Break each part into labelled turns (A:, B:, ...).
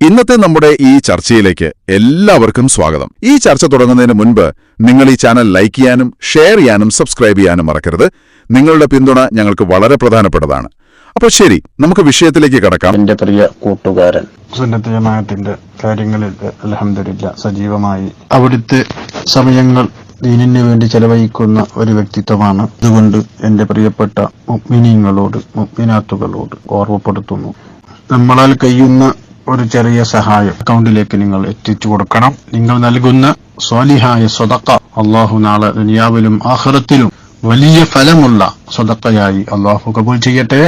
A: ഇന്നത്തെ നമ്മുടെ ഈ ചർച്ചയിലേക്ക് എല്ലാവർക്കും സ്വാഗതം. ഈ ചർച്ച തുടങ്ങുന്നതിന് മുൻപ് നിങ്ങൾ ഈ ചാനൽ ലൈക്ക് ചെയ്യാനും ഷെയർ ചെയ്യാനും സബ്സ്ക്രൈബ് ചെയ്യാനും മറക്കരുത്. നിങ്ങളുടെ പിന്തുണ ഞങ്ങൾക്ക് വളരെ പ്രധാനപ്പെട്ടതാണ്. അപ്പോൾ ശരി, നമുക്ക് വിഷയത്തിലേക്ക് കടക്കാം.
B: എന്റെ പ്രിയ കൂട്ടുകാരൻ, സുന്നത്ത് ജമാഅത്തിന്റെ കാര്യങ്ങളിൽ അൽഹംദുലില്ലാഹ് സജീവമായി അവിടുത്തെ സമയങ്ങൾ ദീനിന് വേണ്ടി ചെലവഴിക്കുന്ന ഒരു വ്യക്തിത്വമാണ്. അതുകൊണ്ട് എന്റെ പ്രിയപ്പെട്ട മുഅ്മിനീങ്ങളോട് മുഅ്മിനാത്തുകളോട് ഓർമ്മപ്പെടുത്തുന്നു, നമ്മളാൽ കഴിയുന്ന ഒരു ചെറിയ സഹായം അക്കൗണ്ടിലേക്ക് നിങ്ങൾ എത്തിച്ചു കൊടുക്കണം. നിങ്ങൾ നൽകുന്ന സ്വാലിഹായ സ്വതക്ക അള്ളാഹു നാളെ ദുനിയാവിലും ആഖിറത്തിലും വലിയ ഫലമുള്ള സ്വതക്കയായി അള്ളാഹു കബൂൽ ചെയ്യട്ടെ.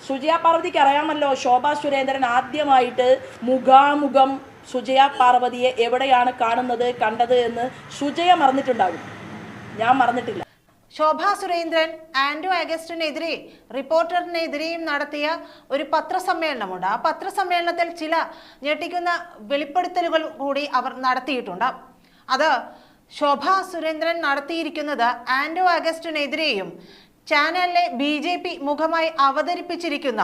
C: സുജയ പാർവതിക്ക് അറിയാമല്ലോ, ശോഭാ സുരേന്ദ്രൻ ആദ്യമായിട്ട് മുഖാമുഖം സുജയ പാർവതിയെ എവിടെയാണ് കാണുന്നത് കണ്ടത് എന്ന് സുജയ മറന്നിട്ടുണ്ടാകും, ഞാൻ മറന്നിട്ടില്ല.
D: ശോഭാ സുരേന്ദ്രൻ ആൻഡ്രൂ അഗസ്റ്റിനെതിരെ റിപ്പോർട്ടറിനെതിരെയും നടത്തിയ ഒരു പത്രസമ്മേളനമുണ്ട്. ആ പത്രസമ്മേളനത്തിൽ ചില ഞെട്ടിക്കുന്ന വെളിപ്പെടുത്തലുകൾ കൂടി അവർ നടത്തിയിട്ടുണ്ട്. അത് ശോഭാ സുരേന്ദ്രൻ നടത്തിയിരിക്കുന്നത് ആൻഡ്രൂ അഗസ്റ്റിനെതിരെയും ചാനലിലെ BJP മുഖമായി അവതരിപ്പിച്ചിരിക്കുന്ന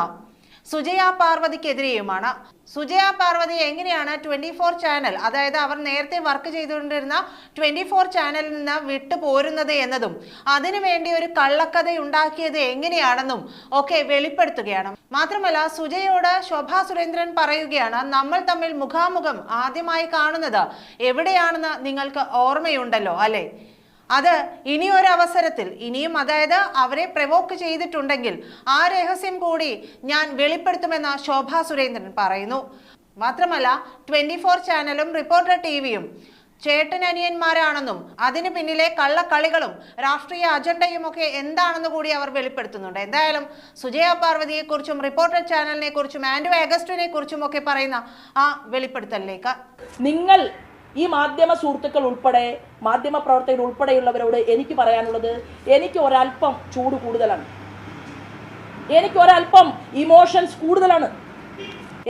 D: സുജയ പാർവതിക്കെതിരെയുമാണ്. സുജയ പാർവതി എങ്ങനെയാണ് 24 ചാനൽ, അതായത് അവർ നേരത്തെ വർക്ക് ചെയ്തുകൊണ്ടിരുന്ന 24 ചാനലിൽ നിന്ന് വിട്ടുപോരുന്നത് എന്നതും അതിനുവേണ്ടി ഒരു കള്ളക്കഥ ഉണ്ടാക്കിയത് എങ്ങനെയാണെന്നും ഒക്കെ വെളിപ്പെടുത്തുകയാണ്. മാത്രമല്ല, സുജയോട് ശോഭാ സുരേന്ദ്രൻ പറയുകയാണ്, നമ്മൾ തമ്മിൽ മുഖാമുഖം ആദ്യമായി കാണുന്നത് എവിടെയാണെന്ന് നിങ്ങൾക്ക് ഓർമ്മയുണ്ടല്ലോ അല്ലെ? അത് ഇനിയൊരവസരത്തിൽ ഇനിയും, അതായത് അവരെ പ്രവോക്ക് ചെയ്തിട്ടുണ്ടെങ്കിൽ ആ രഹസ്യം കൂടി ഞാൻ വെളിപ്പെടുത്തുമെന്ന് ശോഭാ സുരേന്ദ്രൻ പറയുന്നു. മാത്രമല്ല, 24 ചാനലും റിപ്പോർട്ടർ TVയും ചേട്ടനനിയന്മാരാണെന്നും അതിന് പിന്നിലെ കള്ളക്കളികളും രാഷ്ട്രീയ അജണ്ടയും ഒക്കെ എന്താണെന്ന് കൂടി അവർ വെളിപ്പെടുത്തുന്നുണ്ട്. എന്തായാലും സുജയ പാർവതിയെ കുറിച്ചും റിപ്പോർട്ടർ ചാനലിനെ കുറിച്ചും ആൻഡ്രൂ അഗസ്റ്റിനെ കുറിച്ചും ഒക്കെ പറയുന്ന ആ വെളിപ്പെടുത്തലിലേക്ക് നിങ്ങൾ
C: ഈ മാധ്യമ സുഹൃത്തുക്കൾ ഉൾപ്പെടെ മാധ്യമ പ്രവർത്തകർ ഉൾപ്പെടെയുള്ളവരോട് എനിക്ക് പറയാനുള്ളത്, എനിക്ക് ഒരല്പം ചൂട് കൂടുതലാണ്, എനിക്ക് ഒരല്പം ഇമോഷൻസ് കൂടുതലാണ്.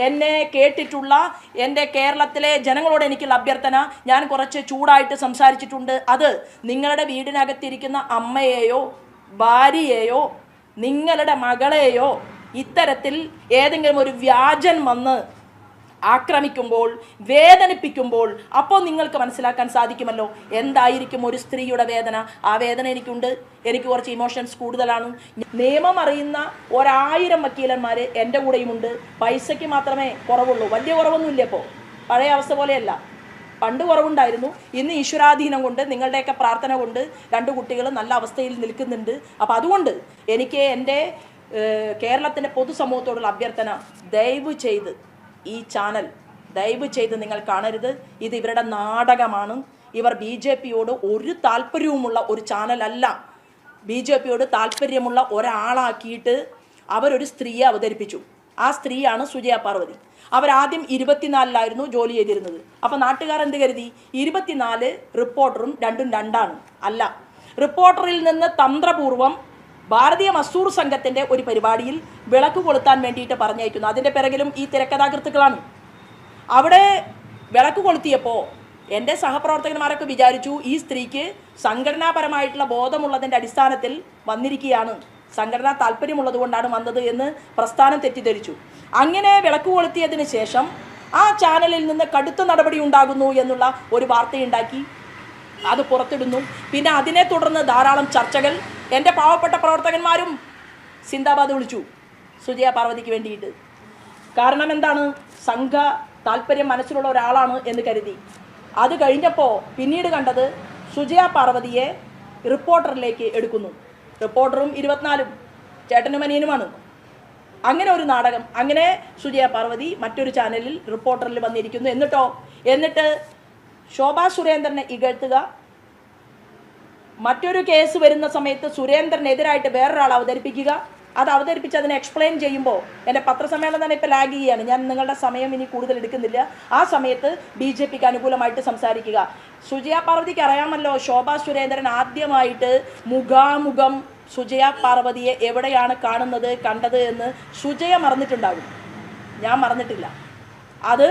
C: എന്നെ കേട്ടിട്ടുള്ള എൻ്റെ കേരളത്തിലെ ജനങ്ങളോട് എനിക്കുള്ള അഭ്യർത്ഥന, ഞാൻ കുറച്ച് ചൂടായിട്ട് സംസാരിച്ചിട്ടുണ്ട്. അത് നിങ്ങളുടെ വീടിനകത്തിരിക്കുന്ന അമ്മയെയോ ഭാര്യയെയോ നിങ്ങളുടെ മകളെയോ ഇത്തരത്തിൽ ഏതെങ്കിലും ഒരു വ്യാജൻ വന്ന് ആക്രമിക്കുമ്പോൾ, വേദനിപ്പിക്കുമ്പോൾ, അപ്പോൾ നിങ്ങൾക്ക് മനസ്സിലാക്കാൻ സാധിക്കുമല്ലോ എന്തായിരിക്കും ഒരു സ്ത്രീയുടെ വേദന. ആ വേദന എനിക്കുണ്ട്, എനിക്ക് കുറച്ച് ഇമോഷൻസ് കൂടുതലാണ്. നിയമം അറിയുന്ന 1000 വക്കീലന്മാർ എൻ്റെ കൂടെയുമുണ്ട്. പൈസയ്ക്ക് മാത്രമേ കുറവുള്ളൂ, വലിയ കുറവൊന്നുമില്ല. ഇപ്പോൾ പഴയ അവസ്ഥ പോലെയല്ല, പണ്ട് കുറവുണ്ടായിരുന്നു. ഇന്ന് ഈശ്വരാധീനം കൊണ്ട് നിങ്ങളുടെയൊക്കെ പ്രാർത്ഥന കൊണ്ട് 2 കുട്ടികൾ നല്ല അവസ്ഥയിൽ നിൽക്കുന്നുണ്ട്. അപ്പോൾ അതുകൊണ്ട് എനിക്ക് എൻ്റെ കേരളത്തിൻ്റെ പൊതുസമൂഹത്തോടുള്ള അഭ്യർത്ഥന, ദയവ് ചെയ്ത് ഈ ചാനൽ ദയവ് ചെയ്ത് നിങ്ങൾ കാണരുത്. ഇത് ഇവരുടെ നാടകമാണ്. ഇവർ BJPയോട് ഒരു താല്പര്യവുമുള്ള ഒരു ചാനലല്ല. BJPയോട് താല്പര്യമുള്ള ഒരാളാക്കിയിട്ട് അവരൊരു സ്ത്രീയെ അവതരിപ്പിച്ചു. ആ സ്ത്രീയാണ് സുജയ പാർവതി. അവരാദ്യം 24-ലായിരുന്നു ജോലി ചെയ്തിരുന്നത്. അപ്പോൾ നാട്ടുകാർ എന്ത് കരുതി? 24 റിപ്പോർട്ടറും രണ്ടും രണ്ടാണ്. അല്ല, റിപ്പോർട്ടറിൽ നിന്ന് തന്ത്രപൂർവം ഭാരതീയ മസൂർ സംഘത്തിൻ്റെ ഒരു പരിപാടിയിൽ വിളക്ക് കൊളുത്താൻ വേണ്ടിയിട്ട് പറഞ്ഞയക്കുന്നു. അതിൻ്റെ പിറകിലും ഈ തിരക്കഥാകൃത്തുക്കളാണ്. അവിടെ വിളക്ക് കൊളുത്തിയപ്പോൾ എൻ്റെ സഹപ്രവർത്തകന്മാരൊക്കെ വിചാരിച്ചു ഈ സ്ത്രീക്ക് സംഘടനാപരമായിട്ടുള്ള ബോധമുള്ളതിൻ്റെ അടിസ്ഥാനത്തിൽ വന്നിരിക്കുകയാണ്, സംഘടനാ താല്പര്യമുള്ളത് കൊണ്ടാണ് വന്നത് എന്ന് പ്രസ്ഥാനം തെറ്റിദ്ധരിച്ചു. അങ്ങനെ വിളക്ക് കൊളുത്തിയതിന് ശേഷം ആ ചാനലിൽ നിന്ന് കടുത്ത നടപടി ഉണ്ടാകുന്നു എന്നുള്ള ഒരു വാർത്തയുണ്ടാക്കി അത് പുറത്തിടുന്നു. പിന്നെ അതിനെ തുടർന്ന് ധാരാളം ചർച്ചകൾ. എൻ്റെ പാവപ്പെട്ട പ്രവർത്തകന്മാരും സിന്ദാബാദ് വിളിച്ചു സുജയ പാർവതിക്ക് വേണ്ടിയിട്ട്. കാരണം എന്താണ്? സംഘ താല്പര്യം മനസ്സിലുള്ള ഒരാളാണ് എന്ന് കരുതി. അത് കഴിഞ്ഞപ്പോൾ പിന്നീട് കണ്ടത് സുജയ പാർവതിയെ റിപ്പോർട്ടറിലേക്ക് എടുക്കുന്നു. റിപ്പോർട്ടറും 24 ചേട്ടനും അനിയനുമാണ്. അങ്ങനെ ഒരു നാടകം. അങ്ങനെ സുജയ പാർവതി മറ്റൊരു ചാനലിൽ റിപ്പോർട്ടറിൽ വന്നിരിക്കുന്നു. എന്നിട്ട് ശോഭാ സുരേന്ദ്രനെ ഇകഴ്ത്തുക. മറ്റൊരു കേസ് വരുന്ന സമയത്ത് സുരേന്ദ്രനെതിരായിട്ട് വേറൊരാൾ അവതരിപ്പിക്കുക. അത് അവതരിപ്പിച്ച് അതിനെ എക്സ്പ്ലെയിൻ ചെയ്യുമ്പോൾ എൻ്റെ പത്രസമ്മേളനം തന്നെ ഇപ്പോൾ ലാഗ് ചെയ്യുകയാണ്, ഞാൻ നിങ്ങളുടെ സമയം ഇനി കൂടുതൽ എടുക്കുന്നില്ല. ആ സമയത്ത് BJPക്ക് അനുകൂലമായിട്ട് സംസാരിക്കുക. സുജയ പാർവതിക്ക് അറിയാമല്ലോ, ശോഭാ സുരേന്ദ്രൻ ആദ്യമായിട്ട് മുഖാമുഖം സുജയ പാർവതിയെ എവിടെയാണ് കാണുന്നത് കണ്ടത് എന്ന് സുജയ മറന്നിട്ടുണ്ടാകും, ഞാൻ മറന്നിട്ടില്ല. അത്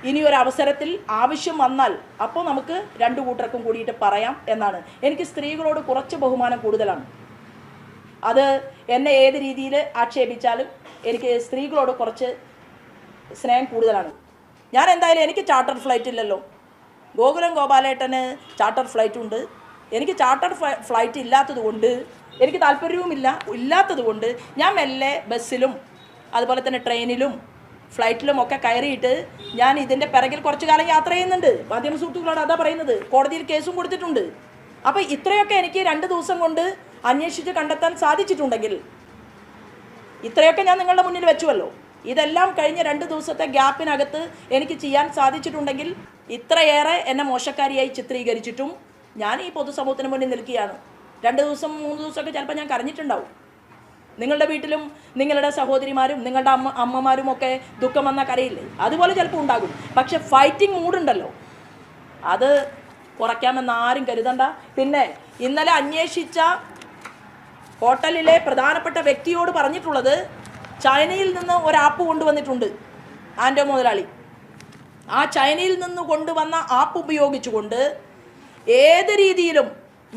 C: ഇനിയൊരവസരത്തിൽ ആവശ്യം വന്നാൽ അപ്പോൾ നമുക്ക് 2 കൂട്ടർക്കും കൂടിയിട്ട് പറയാം എന്നാണ്. എനിക്ക് സ്ത്രീകളോട് കുറച്ച് ബഹുമാനം കൂടുതലാണ്. അത് എന്നെ ഏത് രീതിയിൽ ആക്ഷേപിച്ചാലും എനിക്ക് സ്ത്രീകളോട് കുറച്ച് സ്നേഹം കൂടുതലാണ്. ഞാൻ എന്തായാലും എനിക്ക് ചാർട്ടർ ഫ്ലൈറ്റ് ഇല്ലല്ലോ. ഗോകുലം ഗോപാലേട്ടന് ചാർട്ടർ ഫ്ലൈറ്റ് ഉണ്ട്. എനിക്ക് ചാർട്ടർ ഫ്ലൈറ്റ് ഇല്ലാത്തത് കൊണ്ട്, എനിക്ക് താല്പര്യവുമില്ല, ഇല്ലാത്തത് കൊണ്ട് ഞാൻ മെല്ലെ ബസ്സിലും അതുപോലെ തന്നെ ട്രെയിനിലും ഫ്ലൈറ്റിലും ഒക്കെ കയറിയിട്ട് ഞാൻ ഇതിൻ്റെ പിറകിൽ കുറച്ച് കാലം യാത്ര ചെയ്യുന്നുണ്ട്. മാധ്യമ സുഹൃത്തുക്കളോട് അതാ പറയുന്നത്. കോടതിയിൽ കേസും കൊടുത്തിട്ടുണ്ട്. അപ്പോൾ ഇത്രയൊക്കെ എനിക്ക് 2 ദിവസം കൊണ്ട് അന്വേഷിച്ച് കണ്ടെത്താൻ സാധിച്ചിട്ടുണ്ടെങ്കിൽ, ഇത്രയൊക്കെ ഞാൻ നിങ്ങളുടെ മുന്നിൽ വെച്ചുവല്ലോ, ഇതെല്ലാം കഴിഞ്ഞ 2 ദിവസത്തെ ഗ്യാപ്പിനകത്ത് എനിക്ക് ചെയ്യാൻ സാധിച്ചിട്ടുണ്ടെങ്കിൽ, ഇത്രയേറെ എന്നെ മോശക്കാരിയായി ചിത്രീകരിച്ചിട്ടും ഞാൻ ഈ പൊതുസമൂഹത്തിന് മുന്നിൽ നിൽക്കുകയാണ്. 2 ദിവസം 3 ദിവസമൊക്കെ ചിലപ്പോൾ ഞാൻ കരഞ്ഞിട്ടുണ്ടാവും. നിങ്ങളുടെ വീട്ടിലും നിങ്ങളുടെ സഹോദരിമാരും നിങ്ങളുടെ അമ്മമാരും ഒക്കെ ദുഃഖം വന്നാൽ കരയില്ലേ? അതുപോലെ ചിലപ്പോൾ ഉണ്ടാകും. പക്ഷെ ഫൈറ്റിംഗ് മൂഡുണ്ടല്ലോ, അത് കുറയ്ക്കാമെന്ന് ആരും കരുതണ്ട. പിന്നെ ഇന്നലെ അന്വേഷിച്ച ഹോട്ടലിലെ പ്രധാനപ്പെട്ട വ്യക്തിയോട് പറഞ്ഞിട്ടുള്ളത്, ചൈനയിൽ നിന്ന് ഒരു ആപ്പ് കൊണ്ടുവന്നിട്ടുണ്ട് ആൻഡോ മുതലാളി. ആ ചൈനയിൽ നിന്ന് കൊണ്ടുവന്ന ആപ്പ് ഉപയോഗിച്ചുകൊണ്ട് ഏത് രീതിയിലും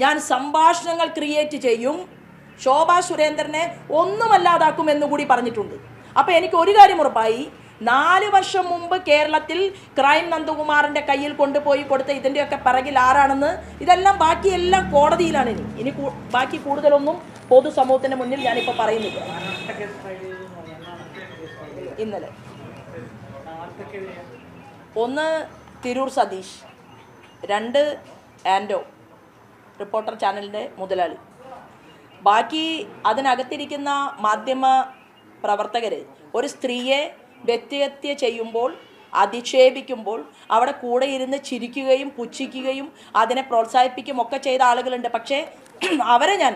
C: ഞാൻ സംഭാഷണങ്ങൾ ക്രിയേറ്റ് ചെയ്യും, ശോഭാ സുരേന്ദ്രനെ ഒന്നുമല്ലാതാക്കുമെന്ന് കൂടി പറഞ്ഞിട്ടുണ്ട്. അപ്പോൾ എനിക്ക് ഒരു കാര്യം ഉറപ്പായി, 4 വർഷം മുമ്പ് കേരളത്തിൽ ക്രൈം നന്ദകുമാറിൻ്റെ കയ്യിൽ കൊണ്ടുപോയി കൊടുത്ത ഇതിൻ്റെയൊക്കെ പിറകിൽ ആരാണെന്ന്, ഇതെല്ലാം ബാക്കിയെല്ലാം കോടതിയിലാണ്. ഇനി ബാക്കി കൂടുതലൊന്നും പൊതുസമൂഹത്തിൻ്റെ മുന്നിൽ ഞാനിപ്പോൾ പറയുന്നില്ല. ഇന്നലെ 1 തിരൂർ സതീഷ്, 2 ആൻഡോ റിപ്പോർട്ടർ ചാനലിൻ്റെ മുതലാളി, ബാക്കി അതിനകത്തിരിക്കുന്ന മാധ്യമ പ്രവർത്തകർ ഒരു സ്ത്രീയെ വ്യക്തിഹത്യ ചെയ്യുമ്പോൾ, അധിക്ഷേപിക്കുമ്പോൾ അവിടെ കൂടെ ഇരുന്ന് ചിരിക്കുകയും പുച്ഛിക്കുകയും അതിനെ പ്രോത്സാഹിപ്പിക്കുകയും ഒക്കെ ചെയ്ത ആളുകളുണ്ട്. പക്ഷേ അവരെ ഞാൻ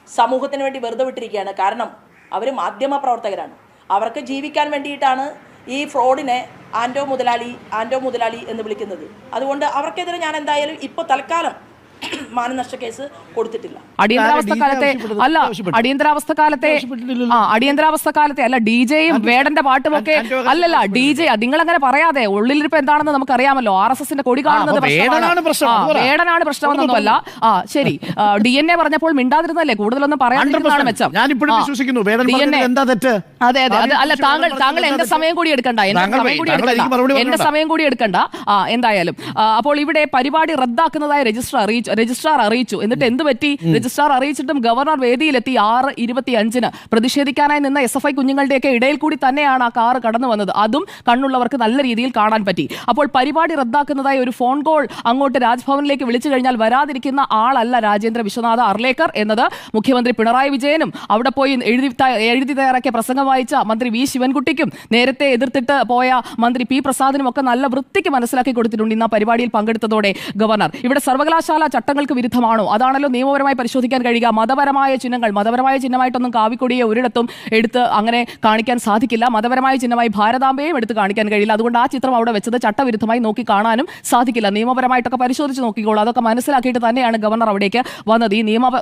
C: സമൂഹത്തിന് വേണ്ടി വെറുതെ വിട്ടിരിക്കുകയാണ്. കാരണം അവർ മാധ്യമ പ്രവർത്തകരാണ്. അവർക്ക് ജീവിക്കാൻ വേണ്ടിയിട്ടാണ് ഈ ഫ്രോഡിനെ ആൻഡോ മുതലാളി എന്ന് വിളിക്കുന്നത്. അതുകൊണ്ട് അവർക്കെതിരെ ഞാൻ എന്തായാലും ഇപ്പോൾ തൽക്കാലം മാനനഷ്ട കേസ് കൊടുത്തിട്ടില്ല.
E: അടിയന്തരാവസ്ഥ കാലത്തെ അല്ല DJയും വേടന്റെ പാട്ടുമൊക്കെ അല്ലല്ല. DJ നിങ്ങൾ അങ്ങനെ പറയാതെ, ഉള്ളിലിരിപ്പ് എന്താണെന്ന് നമുക്കറിയാമല്ലോ. RSSന്റെ കൊടി കാണുന്നത് വേടനാണ് പ്രശ്നമെന്നൊന്നുമല്ല. ശരി, DNA പറഞ്ഞപ്പോൾ മിണ്ടാതിരുന്നല്ലേ, കൂടുതലൊന്നും പറയാതിരുന്നതാണ് മെച്ചം. അതെ അല്ല, താങ്കൾ എന്റെ സമയം കൂടി എടുക്കണ്ട, എന്റെ സമയം കൂടി എടുക്കണ്ട. എന്തായാലും അപ്പോൾ ഇവിടെ പരിപാടി റദ്ദാക്കുന്നതായി രജിസ്ട്രാർ അറിയിച്ചു. എന്നിട്ട് എന്ത് പറ്റി? രജിസ്ട്രാർ അറിയിച്ചിട്ടും ഗവർണർ വേദിയിലെത്തി 6:25 പ്രതിഷേധിക്കാനായി നിന്ന SFI കുഞ്ഞുങ്ങളുടെയൊക്കെ ഇടയിൽ കൂടി തന്നെയാണ് ആ കാർ കടന്നു വന്നത്. അതും കണ്ണുള്ളവർക്ക് നല്ല രീതിയിൽ കാണാൻ പറ്റി. അപ്പോൾ പരിപാടി റദ്ദാക്കുന്നതായി ഒരു ഫോൺ കോൾ അങ്ങോട്ട് രാജ്ഭവനിലേക്ക് വിളിച്ചു കഴിഞ്ഞാൽ വരാതിരിക്കുന്ന ആളല്ല രാജേന്ദ്ര വിശ്വനാഥ അർലേക്കർ എന്നത് മുഖ്യമന്ത്രി പിണറായി വിജയനും അവിടെ പോയി എഴുതി തയ്യാറാക്കിയ പ്രസംഗം വായിച്ച മന്ത്രി വി ശിവൻകുട്ടിക്കും നേരത്തെ എതിർത്തിട്ട് പോയ മന്ത്രി പി പ്രസാദിനും ഒക്കെ നല്ല വൃത്തിക്ക് മനസ്സിലാക്കി കൊടുത്തിട്ടുണ്ട് ഇന്ന് ആ പരിപാടിയിൽ പങ്കെടുത്തതോടെ ഗവർണർ. ഇവിടെ സർവകലാശാല ചട്ടങ്ങൾക്ക് വിരുദ്ധമാണോ? അതാണല്ലോ നിയമപരമായി പരിശോധിക്കാൻ കഴിയുക. മതപരമായ ചിഹ്നമായിട്ടൊന്നും കാവിക്കൊടിയെ ഒരിടത്തും എടുത്ത് അങ്ങനെ കാണിക്കാൻ സാധിക്കില്ല. മതപരമായ ചിഹ്നമായി ഭാരതാംബയെയും എടുത്ത് കാണിക്കാൻ കഴിയില്ല. അതുകൊണ്ട് ആ ചിത്രം അവിടെ വെച്ചത് ചട്ടവിരുദ്ധമായി നോക്കി കാണാനും സാധിക്കില്ല. നിയമപരമായിട്ടൊക്കെ പരിശോധിച്ച് നോക്കിക്കോളൂ. അതൊക്കെ മനസ്സിലാക്കിയിട്ട് തന്നെയാണ് ഗവർണർ അവിടേക്ക് വന്നത്. ഈ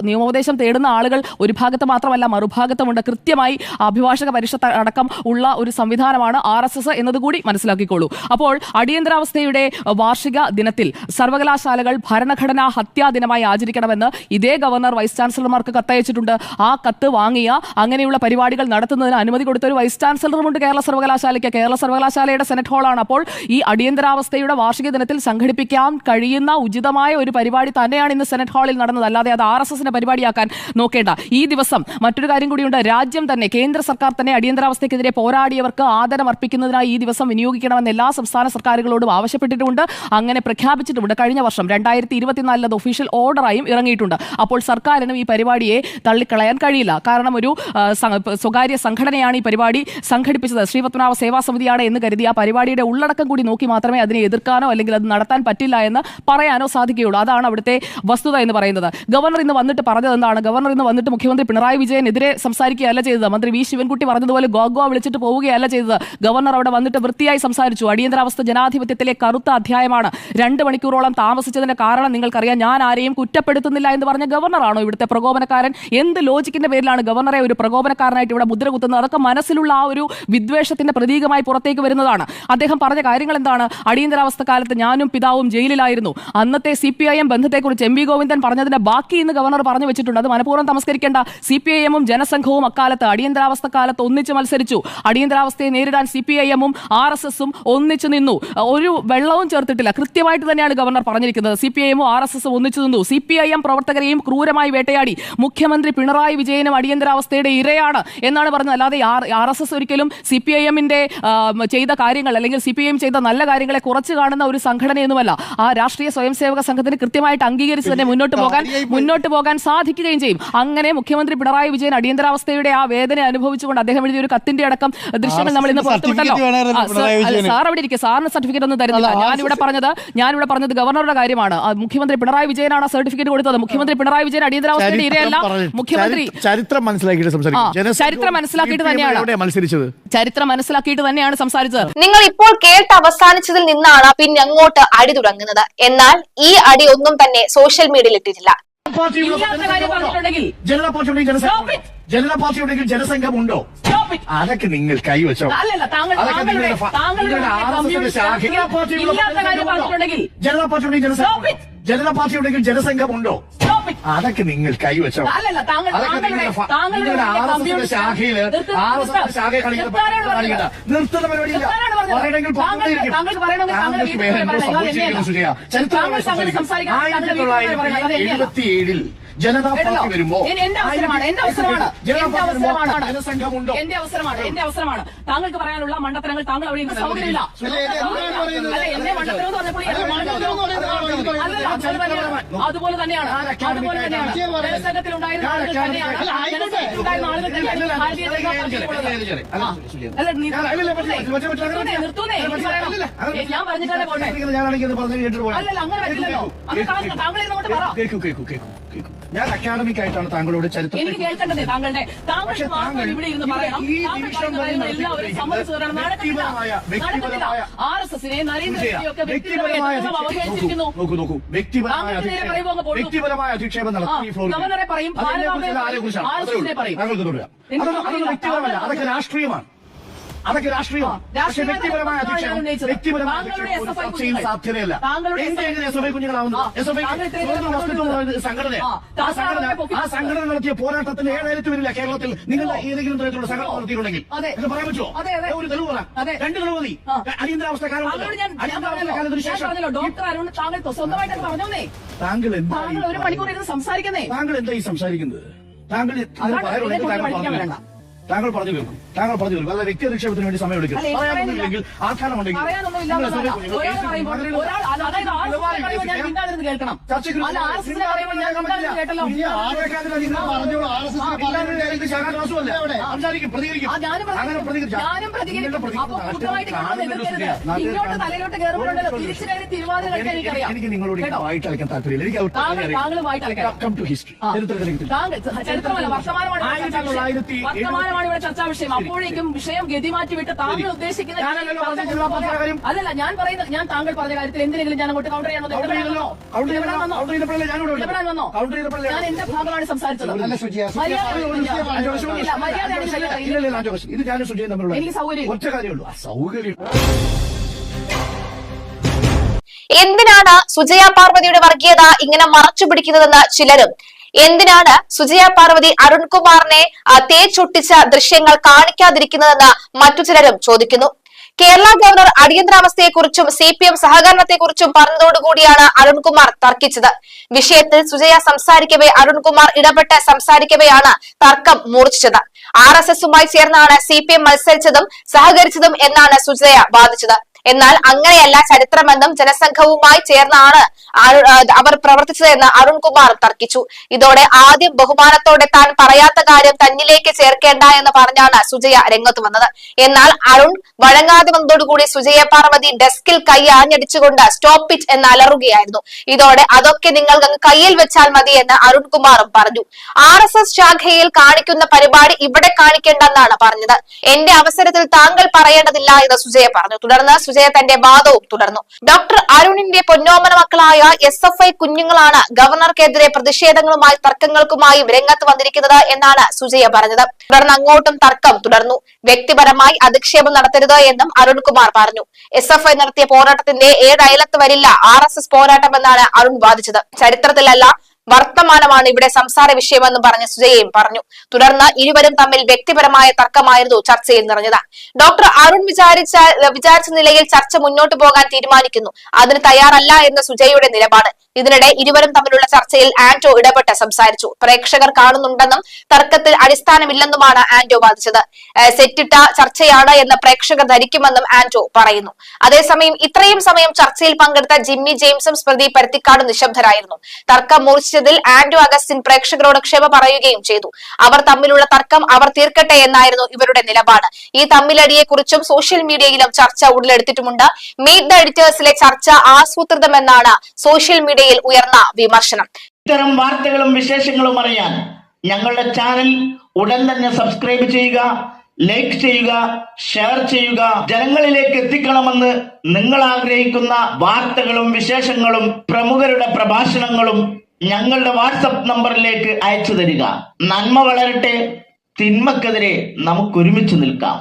E: നിയമോപദേശം തേടുന്ന ആളുകൾ ഒരു ഭാഗത്ത് മാത്രമല്ല മറുഭാഗത്തുമുണ്ട്. കൃത്യമായി അഭിഭാഷക പരിഷത്ത് അടക്കം ഉള്ള ഒരു സംവിധാനമാണ് RSS എന്നതുകൂടി മനസ്സിലാക്കിക്കോളൂ. അപ്പോൾ അടിയന്തരാവസ്ഥയുടെ വാർഷിക ദിനത്തിൽ സർവകലാശാലകൾ ഭരണഘടനാ ഹത്യാ ദിനമായി ആചരിക്കണമെന്ന് ഇതേ ഗവർണർ വൈസ് ചാൻസലർമാർക്ക് കത്തയച്ചിട്ടുണ്ട്. ആ കത്ത് വാങ്ങിയ അങ്ങനെയുള്ള പരിപാടികൾ നടത്തുന്നതിന് അനുമതി കൊടുത്ത ഒരു വൈസ് ചാൻസലറുമുണ്ട് കേരള സർവകലാശാലയ്ക്ക്. കേരള സർവകലാശാലയുടെ സെനറ്റ് ഹാളാണ്. അപ്പോൾ ഈ അടിയന്തരാവസ്ഥയുടെ വാർഷിക ദിനത്തിൽ സംഘടിപ്പിക്കാൻ കഴിയുന്ന ഉചിതമായ ഒരു പരിപാടി തന്നെയാണ് ഇന്ന് സെനറ്റ് ഹാളിൽ നടന്നത്. അല്ലാതെ അത് RSSന്റെ പരിപാടിയാക്കാൻ നോക്കേണ്ട. ഈ ദിവസം മറ്റൊരു കാര്യം കൂടിയുണ്ട്. രാജ്യം തന്നെ, കേന്ദ്ര സർക്കാർ തന്നെ അടിയന്തരാവസ്ഥയ്ക്കെതിരെ പോരാടിയവർക്ക് ആദരം അർപ്പിക്കുന്നതിനായി ഈ ദിവസം വിനിയോഗിക്കണമെന്ന് എല്ലാ സംസ്ഥാന സർക്കാരുകളോടും ആവശ്യപ്പെട്ടിട്ടുണ്ട്. അങ്ങനെ പ്രഖ്യാപിച്ചിട്ടുമുണ്ട്. കഴിഞ്ഞ വർഷം 2024 അത് ഒഫീഷ്യൽ ഓർഡറായും ഇറങ്ങിയിട്ടുണ്ട്. അപ്പോൾ സർക്കാരിനും ഈ പരിപാടിയെ തള്ളിക്കളയാൻ കഴിയില്ല. കാരണം ഒരു സ്വകാര്യ സംഘടനയാണ് ഈ പരിപാടി സംഘടിപ്പിച്ചത്, ശ്രീപത്മനാഭ സേവാ സമിതിയാണ് എന്ന് കരുതി ആ പരിപാടിയുടെ ഉള്ളടക്കം കൂടി നോക്കി മാത്രമേ അതിനെ എതിർക്കാനോ അല്ലെങ്കിൽ അത് നടത്താൻ പറ്റില്ല എന്ന് പറയാനോ സാധിക്കുകയുള്ളൂ. അതാണ് അവിടുത്തെ വസ്തുത എന്ന് പറയുന്നത്. ഗവർണർ ഇന്ന് വന്നിട്ട് പറഞ്ഞത് എന്താണ്? ഗവർണർ ഇന്ന് വന്നിട്ട് മുഖ്യമന്ത്രി പിണറായി വിജയനെതിരെ സംസാരിക്കുകയല്ല ചെയ്തത്. മന്ത്രി വി ശിവൻകുട്ടി പറഞ്ഞതുപോലെ ഗോഗോ വിളിച്ചിട്ട് പോവുകയല്ല ചെയ്തത്. ഗവർണർ അവിടെ വന്നിട്ട് വൃത്തിയായി സംസാരിച്ചു. അടിയന്തരാവസ്ഥ ജനാധിപത്യത്തിലെ കറുത്ത അധ്യായമാണ്. 2 മണിക്കൂറോളം താമസിച്ചതിന്റെ കാരണം നിങ്ങൾക്കറിയാം. ഞാൻ ആരെയും കുറ്റപ്പെടുത്തുന്നില്ല എന്ന് പറഞ്ഞ ഗവർണറാണോ ഇവിടുത്തെ പ്രകോപനക്കാരൻ? എന്ത് ലോജിക്കിന്റെ പേരിലാണ് ഗവർണറെ ഒരു പ്രകോപനക്കാരനായിട്ട് ഇവിടെ മുദ്ര കുത്തുന്നത്? അതൊക്കെ മനസ്സിലുള്ള ആ ഒരു വിദ്വേഷത്തിന്റെ പ്രതീകമായി പുറത്തേക്ക് വരുന്നതാണ്. അദ്ദേഹം പറഞ്ഞ കാര്യങ്ങൾ എന്താണ്? അടിയന്തരാവസ്ഥ കാലത്ത് ഞാനും പിതാവും ജയിലിലായിരുന്നു. അന്നത്തെ CPIM ബന്ധത്തെക്കുറിച്ച് MV ഗോവിന്ദൻ പറഞ്ഞതിന്റെ ബാക്കി ഇന്ന് ഗവർണർ പറഞ്ഞു വെച്ചിട്ടുണ്ട്. അത് മനഃപൂർവ്വം തമസ്കരിക്കേണ്ട. CPIM-ഉം ജനസംഘവും അക്കാലത്ത് അടിയന്തരാവസ്ഥ കാലത്ത് ഒന്നിച്ച് മത്സരിച്ചു. അടിയന്തരാവസ്ഥയെ നേരിടാൻ CPIM-ഉം RSS-ഉം ഒന്നിച്ചു നിന്നു. ഒരു വെള്ളവും ചേർത്തിട്ടില്ല. കൃത്യമായിട്ട് തന്നെയാണ് ഗവർണർ പറഞ്ഞിരിക്കുന്നത്. CPIM-ഉം RSS-ഉം ഒന്നിച്ചു നിന്നു. CPIM പ്രവർത്തകരെയും ക്രൂരമായി വേട്ടയാടി. മുഖ്യമന്ത്രി പിണറായി വിജയനും അടിയന്തരാവസ്ഥയുടെ ഇരയാണ് എന്നാണ് പറഞ്ഞത്. അല്ലാതെ RSS ഒരിക്കലും CPIM-ന്റെ ചെയ്ത കാര്യങ്ങൾ അല്ലെങ്കിൽ CPIM ചെയ്ത നല്ല കാര്യങ്ങളെ കുറച്ച് കാണുന്ന ഒരു സംഘടനയൊന്നുമല്ല. ആ രാഷ്ട്രീയ സ്വയംസേവക സംഘത്തിന് കൃത്യമായിട്ട് അംഗീകരിച്ച് തന്നെ മുന്നോട്ട് പോകാൻ സാധിക്കുകയും ചെയ്യും. അങ്ങനെ മുഖ്യമന്ത്രി പിണറായി വിജയൻ അടിയന്തരാവസ്ഥയുടെ ആ വേദന അനുഭവിച്ചുകൊണ്ട് അദ്ദേഹം എഴുതിയ ഒരു കത്തിന്റെ അടക്കം ദൃശ്യങ്ങൾ നമ്മൾ ഇന്ന് പുറത്തുവിട്ടല്ലോ. സാർ അവിടെ ഇരിക്കുക. സാറിന് സർട്ടിഫിക്കറ്റ് ഒന്നും തരുന്നില്ല. ഞാനിവിടെ പറഞ്ഞത് ഗവർണറുടെ കാര്യമാണ്. മുഖ്യമന്ത്രി പിണറായി വിജയനാണ് സർട്ടിഫിക്കറ്റ് കൊടുത്തത്. മുഖ്യമന്ത്രി പിണറായി വിജയൻ അടിയന്തരാവസ്ഥയുടെ ഇരയല്ല. മുഖ്യമന്ത്രി ചരിത്രം മനസ്സിലാക്കിയിട്ട് തന്നെയാണ് സംസാരിച്ചത്.
F: നിങ്ങൾ ഇപ്പോൾ കേട്ട് അവസാനിച്ചതിൽ നിന്നാണ് പിന്നെ അങ്ങോട്ട് അടി തുടങ്ങുന്നത്. എന്നാൽ ഈ അടി ഒന്നും തന്നെ സോഷ്യൽ മീഡിയയിൽ ഇട്ടിട്ടില്ല.
G: ജനതാ പാർട്ടിയുണ്ടെങ്കിൽ ജനസംഘമുണ്ടോ? അതൊക്കെ നിങ്ങൾ കൈവച്ചോ. ജനതാ പാർട്ടിയുണ്ടെങ്കിൽ ജനസംഘമുണ്ടോ? അതൊക്കെ നിങ്ങൾ കൈവച്ചോ. നിങ്ങളുടെ ശാഖയില് ശാഖയെ കാണിക്കണ്ട. നിർത്തുന്ന പരിപാടിയില്ല. പറയണമെങ്കിൽ ചരിത്രം 1977 ജനതാ പാർട്ടി വരുമ്പോ
E: എന്റെ അവസരമാണ്. താങ്കൾക്ക് പറയാനുള്ള മണ്ടത്തരങ്ങൾ താങ്കൾ അവിടെ സൗകര്യമില്ല. അതുപോലെ തന്നെയാണ് ജനസംഘത്തിലുണ്ടായിരുന്ന ഞാൻ പറഞ്ഞിട്ടാണ് പോട്ടെ. അല്ലല്ല അങ്ങനെ പറ്റില്ലല്ലോ. താങ്കൾ ഇങ്ങോട്ട് പറ.
G: ഞാൻ അക്കാഡമിക് ആയിട്ടാണ് താങ്കളോട് ചരിത്രം
E: എനിക്ക് കേൾക്കേണ്ടത് താങ്കളുടെ ഇവിടെ ഇരുന്ന് പറയണം. RSS-നെ നരേന്ദ്രമോദിയൊക്കെ
G: വ്യക്തിപരമായ അധിക്ഷേപം നടത്തി.
E: ഗവർണറെ പറയും,
G: വ്യക്തിപരമല്ല, അതൊക്കെ രാഷ്ട്രീയമാണ്. പക്ഷേ വ്യക്തിപരമായ അധിക്ഷേപം സാധ്യതയല്ല. എന്തെങ്കിലും SFI കുഞ്ഞുങ്ങളാവുന്നു. സംഘടന നടത്തിയ പോരാട്ടത്തിന് ഏഴായിരത്തി വരില്ല കേരളത്തിൽ. നിങ്ങൾ ഏതെങ്കിലും തരത്തിലുള്ള സംഘടന നടത്തിയിട്ടുണ്ടെങ്കിൽ എന്ന് പറയാൻ പറ്റുമോ? ഒരു തെളിവ് പറയാം. 2 തെളിവ് മതി. അടിയന്തരാവസ്ഥ കാലത്തിന് ശേഷം താങ്കൾ
E: ഒരു മണിക്കൂർ സംസാരിക്കുന്നേ.
G: താങ്കൾ എന്താ ഈ സംസാരിക്കുന്നത്? താങ്കൾ പറഞ്ഞു കേൾക്കും. അല്ല വ്യക്തി അധിക്ഷേപത്തിന് വേണ്ടി സമയം എടുക്കും. പറയാനൊന്നുമില്ലെങ്കിൽ ആഘാതമുണ്ടെങ്കിൽ എനിക്ക് നിങ്ങളോട് വായിട്ട് അയക്കാൻ താല്പര്യമില്ല. എനിക്ക്
E: ഇവിടെ ചർച്ചാ വിഷയം. അപ്പോഴേക്കും വിഷയം ഗതി മാറ്റിവിട്ട് താങ്കൾ ഉദ്ദേശിക്കുന്ന അതല്ല ഞാൻ പറയുന്നത്. ഞാൻ താങ്കൾ പറഞ്ഞ കാര്യത്തിൽ എന്തിനെങ്കിലും ഞാൻ അങ്ങോട്ട് കൗണ്ടർ ചെയ്യണോ? ഞാൻ എന്റെ ഭാഗമാണ് സംസാരിച്ചത്. എനിക്ക് സൗകര്യം
G: ഒറ്റ കാര്യമുള്ളൂ. സൗകര്യം
F: എന്തിനാണ് സുജയ പാർവതിയുടെ വർഗീയത ഇങ്ങനെ മറച്ചു പിടിക്കുന്നതെന്ന് ചിലരും, എന്തിനാണ് സുജയ പാർവതി അരുൺകുമാറിനെ തേച്ചൊട്ടിച്ച ദൃശ്യങ്ങൾ കാണിക്കാതിരിക്കുന്നതെന്ന് മറ്റു ചിലരും ചോദിക്കുന്നു. കേരള ഗവർണർ അടിയന്തരാവസ്ഥയെക്കുറിച്ചും CPM സഹകരണത്തെക്കുറിച്ചും പറഞ്ഞതോടുകൂടിയാണ് അരുൺകുമാർ തർക്കിച്ചത്. വിഷയത്തിൽ സുജയ സംസാരിക്കവേ അരുൺകുമാർ ഇടപെട്ട് സംസാരിക്കവെയാണ് തർക്കം മൂർച്ഛിച്ചത്. RSS-ഉമായി ചേർന്നാണ് CPM മത്സരിച്ചതും സഹകരിച്ചതും എന്നാണ് സുജയ വാദിച്ചത്. എന്നാൽ അങ്ങനെയല്ല, ചരിത്രമെന്നും ജനസംഘവുമായി ചേർന്നാണ് അവർ പ്രവർത്തിച്ചതെന്ന് അരുൺകുമാർ തർക്കിച്ചു. ഇതോടെ ആദ്യം ബഹുമാനത്തോടെ താൻ പറയാത്ത കാര്യം തന്നിലേക്ക് ചേർക്കേണ്ട എന്ന് പറഞ്ഞാണ് സുജയ രംഗത്ത് വന്നത്. എന്നാൽ അരുൺ വഴങ്ങാതെ വന്നതോടുകൂടി സുജയ പാർവതി ഡെസ്കിൽ കൈ ആഞ്ഞടിച്ചുകൊണ്ട് സ്റ്റോപ്പ് ഇറ്റ് എന്ന് അലറുകയായിരുന്നു. ഇതോടെ അതൊക്കെ നിങ്ങൾ കയ്യിൽ വെച്ചാൽ മതി എന്ന് അരുൺകുമാറും പറഞ്ഞു. RSS ശാഖയിൽ കാണിക്കുന്ന പരിപാടി ഇവിടെ കാണിക്കേണ്ടെന്നാണ് പറഞ്ഞത്. എന്റെ അവസരത്തിൽ താങ്കൾ പറയേണ്ടതില്ല എന്ന് സുജയ പറഞ്ഞു. തുടർന്ന് സുജയ തന്റെ വാദവും തുടർന്നു. ഡോക്ടർ അരുണിന്റെ പൊന്നോമന മക്കളായ SFI കുഞ്ഞുങ്ങളാണ് ഗവർണർക്കെതിരെ പ്രതിഷേധങ്ങളുമായി തർക്കങ്ങൾക്കുമായി രംഗത്ത് വന്നിരിക്കുന്നത് എന്നാണ് സുജയ പറഞ്ഞത്. തുടർന്ന് അങ്ങോട്ടും തർക്കം തുടർന്നു. വ്യക്തിപരമായി അധിക്ഷേപം നടത്തരുത് എന്നും അരുൺകുമാർ പറഞ്ഞു. SFI നടത്തിയ പോരാട്ടത്തിന്റെ 7 അയലത്ത് വരില്ല RSS പോരാട്ടം എന്നാണ് അരുൺ വാദിച്ചത്. ചരിത്രത്തിലല്ല വർത്തമാനമാണ് ഇവിടെ സംസാര വിഷയമെന്ന് പറഞ്ഞ സുജയയും പറഞ്ഞു. തുടർന്ന് ഇരുവരും തമ്മിൽ വ്യക്തിപരമായ തർക്കമായിരുന്നു ചർച്ചയിൽ നിറഞ്ഞത്. ഡോക്ടർ അരുൺ വിചാരിച്ച നിലയിൽ ചർച്ച മുന്നോട്ട് പോകാൻ തീരുമാനിക്കുന്നു, അതിന് തയ്യാറല്ല എന്ന സുജയയുടെ നിലപാട്. ഇതിനിടെ ഇരുവരും തമ്മിലുള്ള ചർച്ചയിൽ ആന്റോ ഇടപെട്ട് സംസാരിച്ചു. പ്രേക്ഷകർ കാണുന്നുണ്ടെന്നും തർക്കത്തിൽ അടിസ്ഥാനമില്ലെന്നുമാണ് ആന്റോ വാദിച്ചത്. സെറ്റിട്ട ചർച്ചയാണ് എന്ന് പ്രേക്ഷകർ ധരിക്കുമെന്നും ആന്റോ പറയുന്നു. അതേസമയം ഇത്രയും സമയം ചർച്ചയിൽ പങ്കെടുത്ത ജിമ്മി ജെയിംസും സ്മൃതി പരുത്തിക്കാടും നിശബ്ദരായിരുന്നു. തർക്കം മൂർച്ഛിച്ചതിൽ ആന്റോ അഗസ്റ്റിൻ പ്രേക്ഷകരോട് ക്ഷമ പറയുകയും ചെയ്തു. അവർ തമ്മിലുള്ള തർക്കം അവർ തീർക്കട്ടെ എന്നായിരുന്നു ഇവരുടെ നിലപാട്. ഈ തമ്മിലടിയെക്കുറിച്ചും സോഷ്യൽ മീഡിയയിലും ചർച്ച ഉടലെടുത്തിട്ടുമുണ്ട്. മീറ്റ് ദ എഡിറ്റേഴ്സിലെ ചർച്ച ആസൂത്രിതമെന്നാണ് സോഷ്യൽ മീഡിയയിൽ ഉയർന്ന വിമർശനം.
G: ഇത്തരം വാർത്തകളും വിശേഷങ്ങളും അറിയാൻ ഞങ്ങളുടെ ചാനൽ ഉടൻ തന്നെ സബ്സ്ക്രൈബ് ചെയ്യുക, ലൈക്ക് ചെയ്യുക, ഷെയർ ചെയ്യുക. ജനങ്ങളിലേക്ക് എത്തിക്കണമെന്ന് നിങ്ങൾ ആഗ്രഹിക്കുന്ന വാർത്തകളും വിശേഷങ്ങളും പ്രമുഖരുടെ പ്രഭാഷണങ്ങളും ഞങ്ങളുടെ വാട്സപ്പ് നമ്പറിലേക്ക് അയച്ചു തരിക. നന്മ വളരട്ടെ, തിന്മക്കെതിരെ നമുക്ക് ഒരുമിച്ച് നിൽക്കാം.